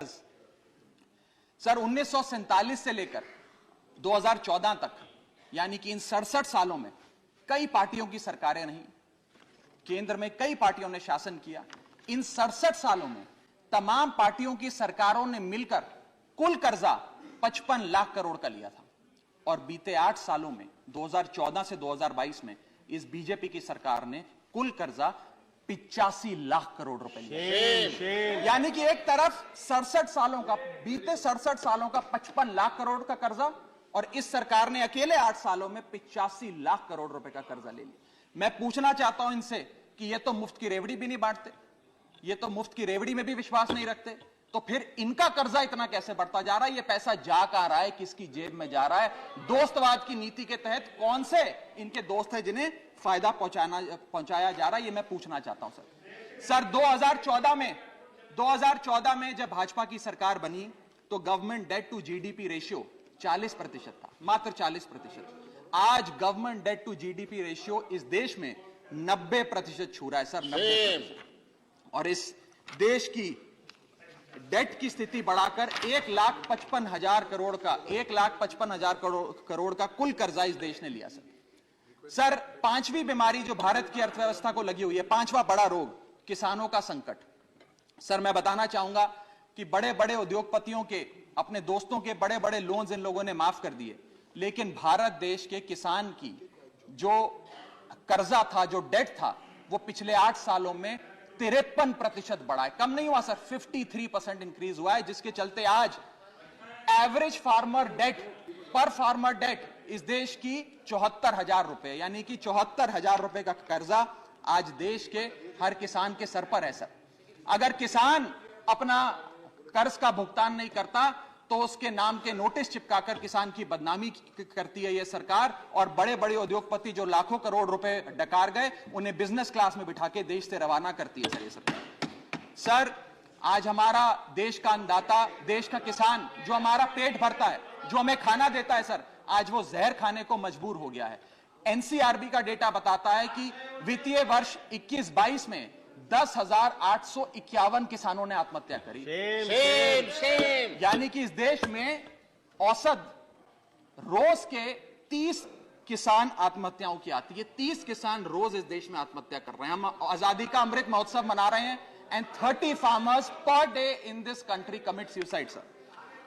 Sir 1947 से लेकर 2014 तक यानी कि इन 67 सालों में कई पार्टियों की सरकारें रहीं, केंद्र में कई पार्टियों ने शासन किया। इन 67 सालों में तमाम पार्टियों की सरकारों ने मिलकर कुल कर्जा 55 लाख करोड़ का लिया था और बीते 8 सालों में 2014 से 2022 में इस बीजेपी की सरकार ने कुल कर्जा 85 लाख करोड़ रुपए लिया। यानी कि एक तरफ 67 सालों का, बीते 67 सालों का 55 लाख करोड़ का कर्जा और इस सरकार ने अकेले 8 सालों में 85 लाख करोड़ रुपए का कर्जा ले लिया। मैं पूछना चाहता हूं इनसे कि ये तो मुफ्त की रेवड़ी भी नहीं बांटते, ये तो मुफ्त की रेवड़ी में भी विश्वास नहीं रखते, तो फिर इनका कर्जा इतना कैसे बढ़ता जा रहा है? ये पैसा जा कहां रहा है, किसकी जेब में जा रहा है? दोस्तवाद की नीति के तहत कौन से इनके दोस्त हैं जिन्हें फायदा पहुंचाया जा रहा है? ये मैं पूछना चाहता हूं सर 2014 में जब भाजपा की सरकार बनी तो government debt to GDP ratio 40% था, मात्र 40%। आज government debt to GDP ratio इस देश में 90% छू रहा है सर, 90%। और इस देश की डेट की स्थिति बढ़ाकर 1,55,000 करोड़ का 1,55,000 करोड़ का कुल कर्जा इस देश ने लिया सर। पांचवी बीमारी जो भारत की अर्थव्यवस्था को लगी हुई है, पांचवा बड़ा रोग, किसानों का संकट। सर मैं बताना चाहूंगा कि बड़े बड़े उद्योगपतियों के, अपने दोस्तों के बड़े बड़े लोन्स इन लोगों ने माफ कर दिए, लेकिन भारत देश के किसान की जो कर्जा था, जो डेट था, वो पिछले 8 सालों में 53% बढ़ा है, कम नहीं हुआ सर, 53% इंक्रीज हुआ है, जिसके चलते आज एवरेज फार्मर डेट, पर फार्मर डेट इस देश की 74,000 रुपए, यानी कि 74,000 रुपए का कर्जा आज देश के हर किसान के सर पर है सर। अगर किसान अपना कर्ज का भुगतान नहीं करता तो उसके नाम के नोटिस चिपकाकर किसान की बदनामी करती है यह सरकार, और बड़े बड़े उद्योगपति जो लाखों करोड़ रुपए डकार गए उन्हें बिजनेस क्लास में बिठा के देश से रवाना करती है सर ये सरकार। सर आज हमारा देश का अन्नदाता, देश का किसान जो हमारा पेट भरता है, जो हमें खाना देता है सर, आज वो जहर खाने को मजबूर हो गया है। एनसीआरबी का डेटा बताता है कि वित्तीय वर्ष 21-22 में 10,851 किसानों ने आत्महत्या करी। यानी कि इस देश में औसत रोज के 30 किसान आत्महत्याओं की आती है, 30 किसान रोज इस देश में आत्महत्या कर रहे हैं। हम आजादी का अमृत महोत्सव मना रहे हैं and 30 farmers per day in this country commit suicide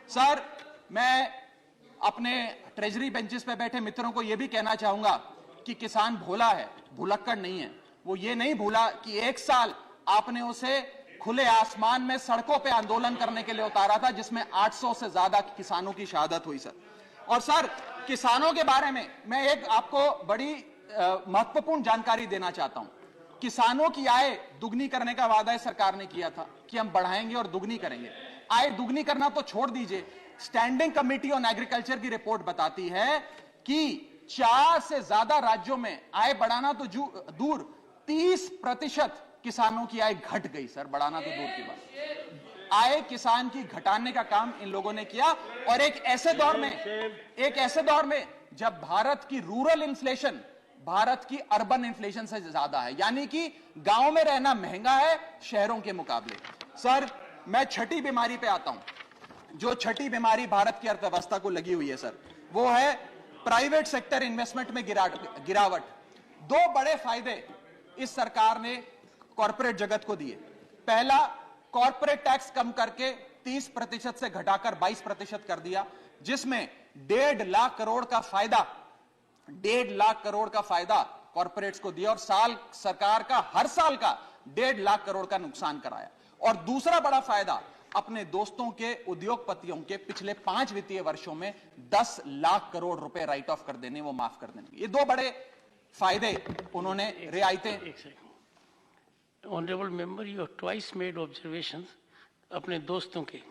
sir. मैं अपने ट्रेजरी बेंचेस पे बैठे मित्रों को यह भी कहना चाहूंगा कि किसान भोला है, भुलक्कड़ नहीं है। वो ये नहीं भूला कि 1 साल आपने उसे खुले आसमान में सड़कों पे आंदोलन करने के लिए उतारा था, जिसमें 800 से ज्यादा किसानों की शहादत हुई सर। और सर किसानों के बारे में मैं एक आपको बड़ी महत्वपूर्ण जानकारी देना चाहता हूं। किसानों की आय दुगनी करने का वादा इस सरकार ने किया था कि हम बढ़ाएंगे और दुगनी करेंगे। आय दुगनी करना तो छोड़ दीजिए, स्टैंडिंग कमेटी ऑन एग्रीकल्चर की रिपोर्ट बताती है कि 4 से ज्यादा राज्यों में आय बढ़ाना तो दूर, 30% किसानों की आय घट गई सर, बढ़ाना तो दूर की बात। आय किसान की घटाने का काम इन लोगों ने किया, और एक ऐसे दौर में जब भारत की रूरल इन्फ्लेशन भारत की अर्बन इन्फ्लेशन से ज्यादा है, यानी कि गांव में रहना महंगा है शहरों के मुकाबले। सर मैं छठी बीमारी पे आता हूं। जो छठी बीमारी भारत की अर्थव्यवस्था को लगी हुई है सर, वो है प्राइवेट सेक्टर इन्वेस्टमेंट में गिरावट। 2 बड़े फायदे इस सरकार ने कॉर्पोरेट जगत को दिए। पहला, कॉर्पोरेट टैक्स कम करके 30% से घटाकर 22% कर दिया, जिसमें 1.5 लाख करोड़ का फायदा, 1.5 लाख करोड़ का फायदा कॉर्पोरेट्स को दिया, और सरकार का हर साल का 1.5 लाख करोड़ का नुकसान कराया। और दूसरा बड़ा फायदा, अपने दोस्तों के उद्योगपतियों के पिछले 5 वित्तीय वर्षों में 10 लाख करोड़ रुपए राइट ऑफ कर देने, वो माफ कर देने। ये 2 बड़े फायदे उन्होंने, रियायतें। Honourable member, you have twice made observations अपने दोस्तों के।